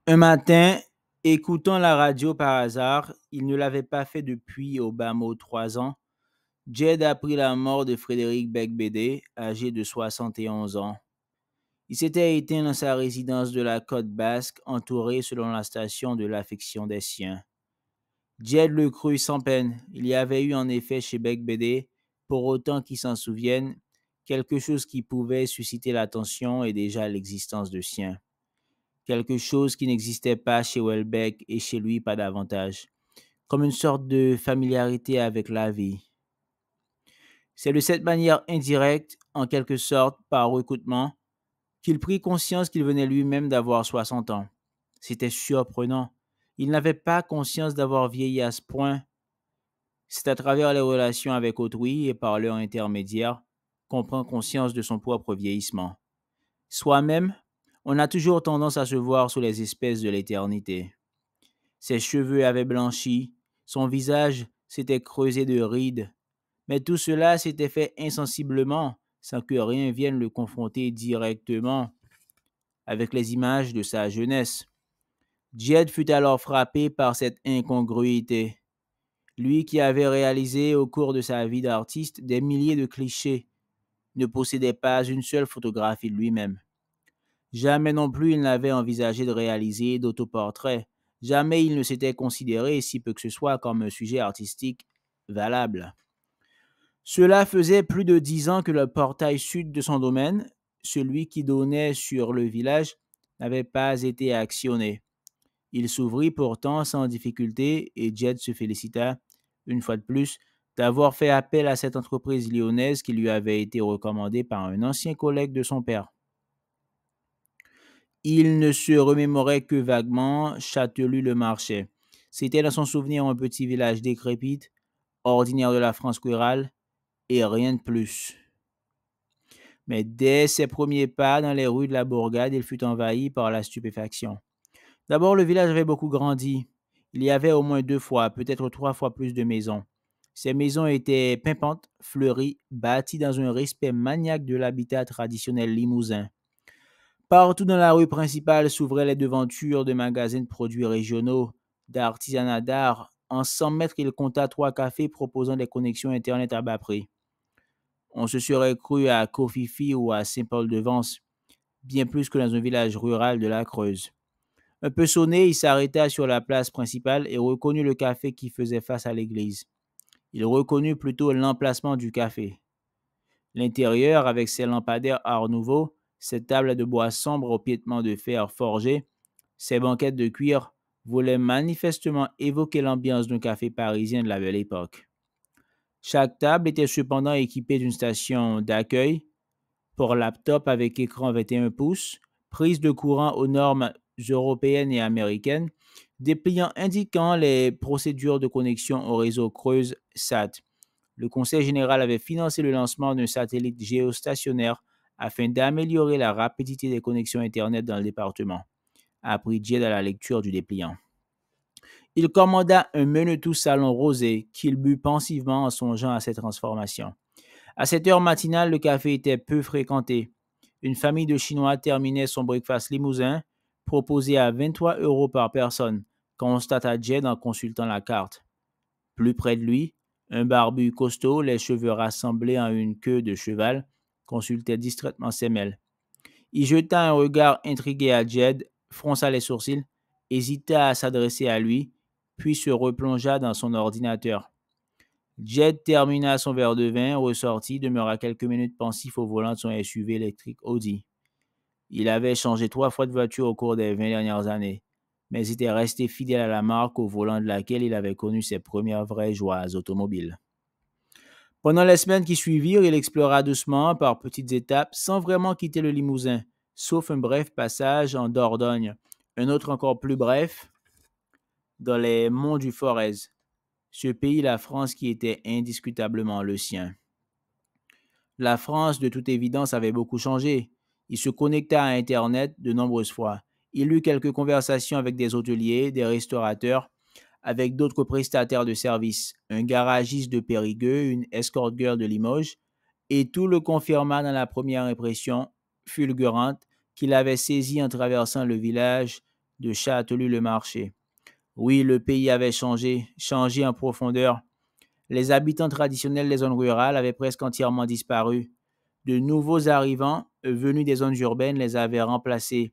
Un matin, écoutant la radio par hasard, il ne l'avait pas fait depuis au bas mot 3 ans, Jed apprit la mort de Frédéric Becbédé, âgé de 71 ans. Il s'était éteint dans sa résidence de la côte basque, entouré selon la station de l'affection des siens. Jed le crut sans peine. Il y avait eu en effet chez Becbédé, pour autant qu'il s'en souvienne, quelque chose qui pouvait susciter l'attention et déjà l'existence de sien. Quelque chose qui n'existait pas chez Welbeck et chez lui pas davantage, comme une sorte de familiarité avec la vie. C'est de cette manière indirecte, en quelque sorte, par recoutement, qu'il prit conscience qu'il venait lui-même d'avoir 60 ans. C'était surprenant. Il n'avait pas conscience d'avoir vieilli à ce point. C'est à travers les relations avec autrui et par leur intermédiaire qu'on prend conscience de son propre vieillissement. Soi-même, on a toujours tendance à se voir sous les espèces de l'éternité. Ses cheveux avaient blanchi, son visage s'était creusé de rides, mais tout cela s'était fait insensiblement, sans que rien vienne le confronter directement avec les images de sa jeunesse. Jed fut alors frappé par cette incongruité. Lui qui avait réalisé au cours de sa vie d'artiste des milliers de clichés, ne possédait pas une seule photographie de lui-même. Jamais non plus il n'avait envisagé de réaliser d'autoportraits. Jamais il ne s'était considéré, si peu que ce soit, comme un sujet artistique valable. Cela faisait plus de 10 ans que le portail sud de son domaine, celui qui donnait sur le village, n'avait pas été actionné. Il s'ouvrit pourtant sans difficulté et Jed se félicita, une fois de plus, d'avoir fait appel à cette entreprise lyonnaise qui lui avait été recommandée par un ancien collègue de son père. Il ne se remémorait que vaguement Châtelu-le-Marchais. C'était dans son souvenir un petit village décrépit, ordinaire de la France rurale, et rien de plus. Mais dès ses premiers pas dans les rues de la bourgade, il fut envahi par la stupéfaction. D'abord, le village avait beaucoup grandi. Il y avait au moins 2 fois, peut-être 3 fois plus de maisons. Ces maisons étaient pimpantes, fleuries, bâties dans un respect maniaque de l'habitat traditionnel limousin. Partout dans la rue principale s'ouvraient les devantures de magasins de produits régionaux, d'artisanat d'art. En 100 mètres, il compta 3 cafés proposant des connexions Internet à bas prix. On se serait cru à Kofifi ou à Saint-Paul-de-Vence, bien plus que dans un village rural de la Creuse. Un peu sonné, il s'arrêta sur la place principale et reconnut le café qui faisait face à l'église. Il reconnut plutôt l'emplacement du café. L'intérieur, avec ses lampadaires art nouveau, ses tables de bois sombre au piétement de fer forgé, ses banquettes de cuir, voulaient manifestement évoquer l'ambiance d'un café parisien de la belle époque. Chaque table était cependant équipée d'une station d'accueil pour laptop avec écran 21 pouces, prise de courant aux normes européennes et américaines, dépliant indiquant les procédures de connexion au réseau Creuse SAT. Le Conseil général avait financé le lancement d'un satellite géostationnaire afin d'améliorer la rapidité des connexions Internet dans le département, apprit Jed à la lecture du dépliant. Il commanda un menottout salon rosé qu'il but pensivement en songeant à cette transformation. À cette heure matinale, le café était peu fréquenté. Une famille de Chinois terminait son breakfast limousin, proposé à 23 € par personne, constata Jed en consultant la carte. Plus près de lui, un barbu costaud, les cheveux rassemblés en une queue de cheval, consultait distraitement ses mails. Il jeta un regard intrigué à Jed, fronça les sourcils, hésita à s'adresser à lui, puis se replongea dans son ordinateur. Jed termina son verre de vin, ressortit, demeura quelques minutes pensif au volant de son SUV électrique Audi. Il avait changé 3 fois de voiture au cours des 20 dernières années, mais était resté fidèle à la marque au volant de laquelle il avait connu ses premières vraies joies automobiles. Pendant les semaines qui suivirent, il explora doucement, par petites étapes, sans vraiment quitter le Limousin, sauf un bref passage en Dordogne, un autre encore plus bref dans les monts du Forez, ce pays, la France, qui était indiscutablement le sien. La France, de toute évidence, avait beaucoup changé. Il se connecta à Internet de nombreuses fois. Il eut quelques conversations avec des hôteliers, des restaurateurs, avec d'autres prestataires de services, un garagiste de Périgueux, une escort girl de Limoges, et tout le confirma dans la première impression fulgurante qu'il avait saisie en traversant le village de Châtellus-le-Marché. Oui, le pays avait changé en profondeur. Les habitants traditionnels des zones rurales avaient presque entièrement disparu. De nouveaux arrivants, venus des zones urbaines, les avaient remplacés,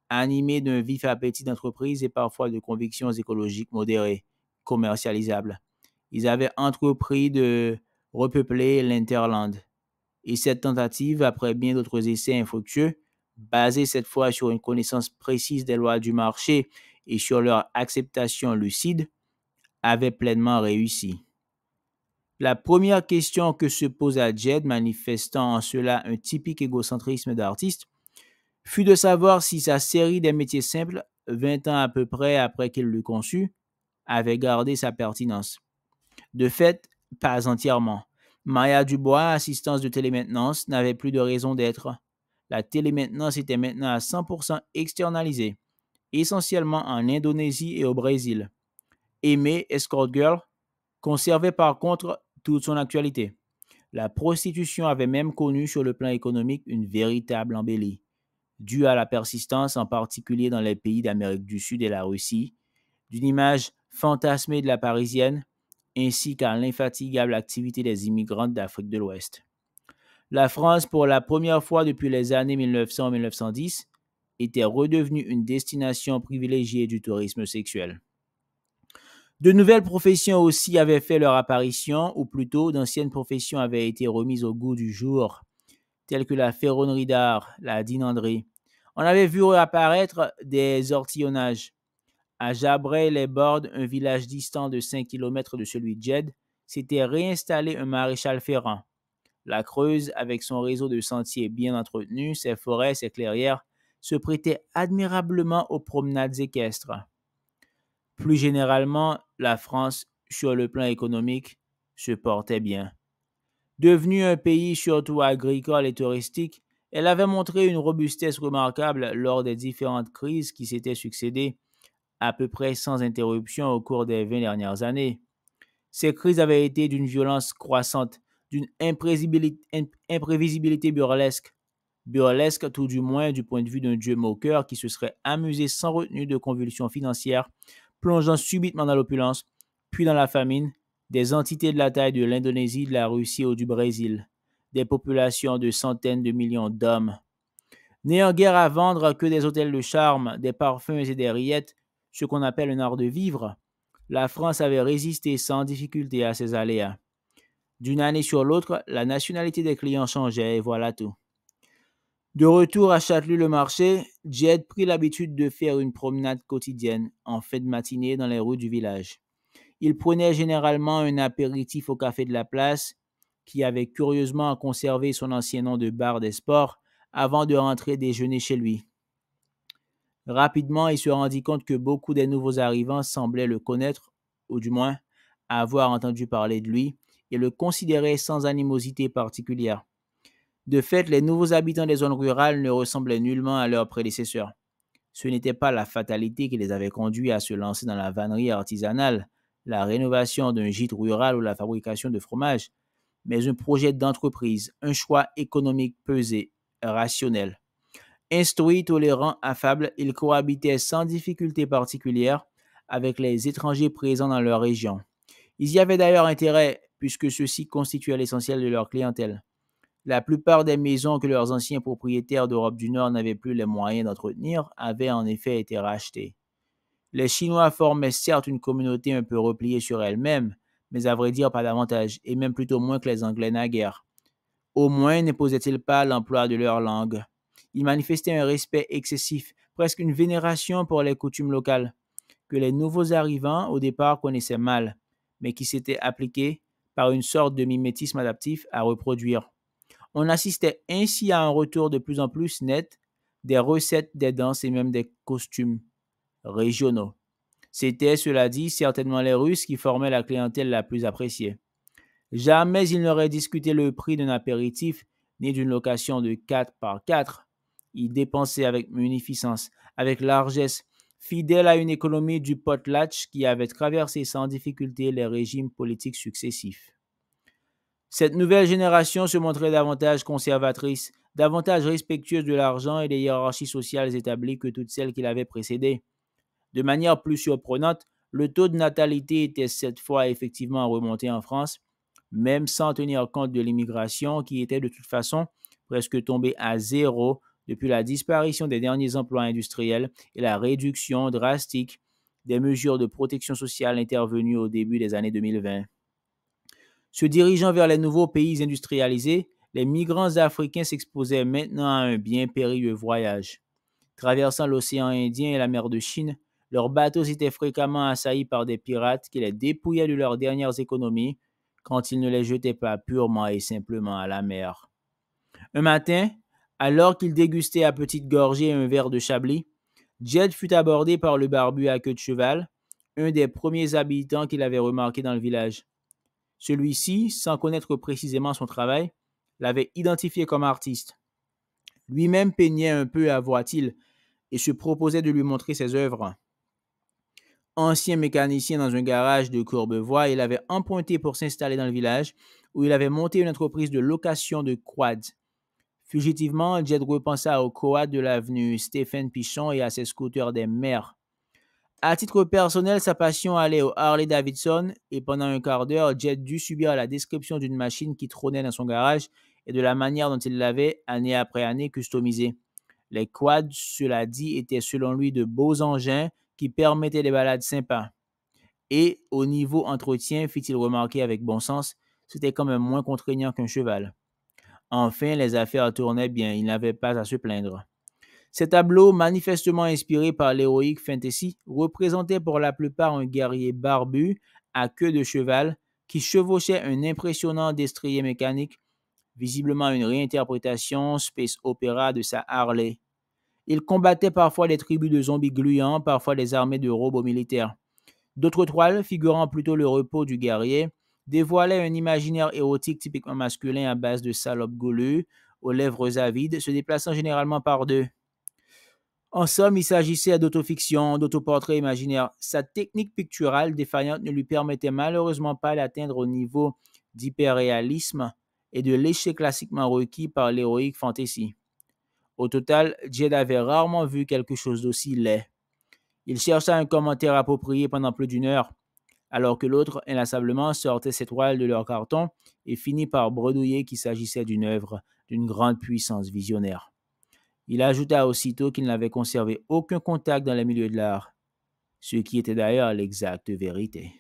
animés d'un vif appétit d'entreprise et parfois de convictions écologiques modérées, commercialisables. Ils avaient entrepris de repeupler l'Interland. Et cette tentative, après bien d'autres essais infructueux, basée cette fois sur une connaissance précise des lois du marché et sur leur acceptation lucide, avait pleinement réussi. La première question que se posa Jed, manifestant en cela un typique égocentrisme d'artiste, fut de savoir si sa série des métiers simples, 20 ans à peu près après qu'il l'eut conçue, avait gardé sa pertinence. De fait, pas entièrement. Maya Dubois, assistance de télémaintenance, n'avait plus de raison d'être. La télémaintenance était maintenant à 100% externalisée, essentiellement en Indonésie et au Brésil. Aimée, escort girl, conservait par contre toute son actualité. La prostitution avait même connu sur le plan économique une véritable embellie, due à la persistance, en particulier dans les pays d'Amérique du Sud et la Russie, d'une image fantasmée de la Parisienne, ainsi qu'à l'infatigable activité des immigrantes d'Afrique de l'Ouest. La France, pour la première fois depuis les années 1900-1910, était redevenue une destination privilégiée du tourisme sexuel. De nouvelles professions aussi avaient fait leur apparition, ou plutôt d'anciennes professions avaient été remises au goût du jour, telles que la ferronnerie d'art, la dinanderie. On avait vu apparaître des ortillonnages. À Jabray-les-Bordes, un village distant de 5 kilomètres de celui de Jed, s'était réinstallé un maréchal ferrant. La Creuse, avec son réseau de sentiers bien entretenus, ses forêts, ses clairières, se prêtait admirablement aux promenades équestres. Plus généralement, la France, sur le plan économique, se portait bien. Devenue un pays surtout agricole et touristique, elle avait montré une robustesse remarquable lors des différentes crises qui s'étaient succédées, à peu près sans interruption au cours des 20 dernières années. Ces crises avaient été d'une violence croissante, d'une imprévisibilité burlesque tout du moins du point de vue d'un dieu moqueur qui se serait amusé sans retenue de convulsions financières, plongeant subitement dans l'opulence, puis dans la famine, des entités de la taille de l'Indonésie, de la Russie ou du Brésil, des populations de centaines de millions d'hommes. N'ayant guère à vendre que des hôtels de charme, des parfums et des rillettes, ce qu'on appelle un art de vivre, la France avait résisté sans difficulté à ces aléas. D'une année sur l'autre, la nationalité des clients changeait et voilà tout. De retour à Châtellus-le-Marché, Jed prit l'habitude de faire une promenade quotidienne en fin de matinée dans les rues du village. Il prenait généralement un apéritif au café de la place, qui avait curieusement conservé son ancien nom de bar des sports, avant de rentrer déjeuner chez lui. Rapidement, il se rendit compte que beaucoup des nouveaux arrivants semblaient le connaître, ou du moins avoir entendu parler de lui, et le considéraient sans animosité particulière. De fait, les nouveaux habitants des zones rurales ne ressemblaient nullement à leurs prédécesseurs. Ce n'était pas la fatalité qui les avait conduits à se lancer dans la vannerie artisanale, la rénovation d'un gîte rural ou la fabrication de fromage, mais un projet d'entreprise, un choix économique pesé, rationnel. Instruits, tolérants, affables, ils cohabitaient sans difficulté particulière avec les étrangers présents dans leur région. Ils y avaient d'ailleurs intérêt, puisque ceux-ci constituaient l'essentiel de leur clientèle. La plupart des maisons que leurs anciens propriétaires d'Europe du Nord n'avaient plus les moyens d'entretenir avaient en effet été rachetées. Les Chinois formaient certes une communauté un peu repliée sur elle-même, mais à vrai dire pas davantage, et même plutôt moins que les Anglais naguère. Au moins n'imposaient-ils pas l'emploi de leur langue. Ils manifestaient un respect excessif, presque une vénération pour les coutumes locales, que les nouveaux arrivants au départ connaissaient mal, mais qui s'étaient appliqués, par une sorte de mimétisme adaptif, à reproduire. On assistait ainsi à un retour de plus en plus net des recettes, des danses et même des costumes régionaux. C'étaient, cela dit, certainement les Russes qui formaient la clientèle la plus appréciée. Jamais ils n'auraient discuté le prix d'un apéritif ni d'une location de 4x4. Ils dépensaient avec munificence, avec largesse, fidèles à une économie du potlatch qui avait traversé sans difficulté les régimes politiques successifs. Cette nouvelle génération se montrait davantage conservatrice, davantage respectueuse de l'argent et des hiérarchies sociales établies que toutes celles qui l'avaient précédée. De manière plus surprenante, le taux de natalité était cette fois effectivement remonté en France, même sans tenir compte de l'immigration qui était de toute façon presque tombée à zéro depuis la disparition des derniers emplois industriels et la réduction drastique des mesures de protection sociale intervenues au début des années 2020. Se dirigeant vers les nouveaux pays industrialisés, les migrants africains s'exposaient maintenant à un bien périlleux voyage. Traversant l'océan Indien et la mer de Chine, leurs bateaux étaient fréquemment assaillis par des pirates qui les dépouillaient de leurs dernières économies quand ils ne les jetaient pas purement et simplement à la mer. Un matin, alors qu'il dégustait à petite gorgée un verre de Chablis, Jed fut abordé par le barbu à queue de cheval, un des premiers habitants qu'il avait remarqué dans le village. Celui-ci, sans connaître précisément son travail, l'avait identifié comme artiste. Lui-même peignait un peu à voix-il et se proposait de lui montrer ses œuvres. Ancien mécanicien dans un garage de Courbevoie, il avait emprunté pour s'installer dans le village où il avait monté une entreprise de location de quads. Fugitivement, Jed repensa aux quads de l'avenue Stéphane Pichon et à ses scooters des mers. À titre personnel, sa passion allait au Harley Davidson et pendant un quart d'heure, Jed dut subir la description d'une machine qui trônait dans son garage et de la manière dont il l'avait, année après année, customisée. Les quads, cela dit, étaient selon lui de beaux engins qui permettaient des balades sympas. Et, au niveau entretien, fit-il remarquer avec bon sens, c'était quand même moins contraignant qu'un cheval. Enfin, les affaires tournaient bien, il n'avait pas à se plaindre. Ces tableaux, manifestement inspirés par l'héroïque fantasy, représentaient pour la plupart un guerrier barbu à queue de cheval qui chevauchait un impressionnant destrier mécanique, visiblement une réinterprétation space opéra de sa Harley. Il combattait parfois des tribus de zombies gluants, parfois des armées de robots militaires. D'autres toiles, figurant plutôt le repos du guerrier, dévoilaient un imaginaire érotique typiquement masculin à base de salopes goulues, aux lèvres avides, se déplaçant généralement par deux. En somme, il s'agissait d'autofiction, d'autoportrait imaginaire. Sa technique picturale défaillante ne lui permettait malheureusement pas d'atteindre au niveau d'hyperréalisme et de l'échec classiquement requis par l'héroïque fantasy. Au total, Jed avait rarement vu quelque chose d'aussi laid. Il chercha un commentaire approprié pendant plus d'une heure, alors que l'autre inlassablement sortait ses toiles de leur carton et finit par bredouiller qu'il s'agissait d'une œuvre d'une grande puissance visionnaire. Il ajouta aussitôt qu'il n'avait conservé aucun contact dans les milieux de l'art, ce qui était d'ailleurs l'exacte vérité.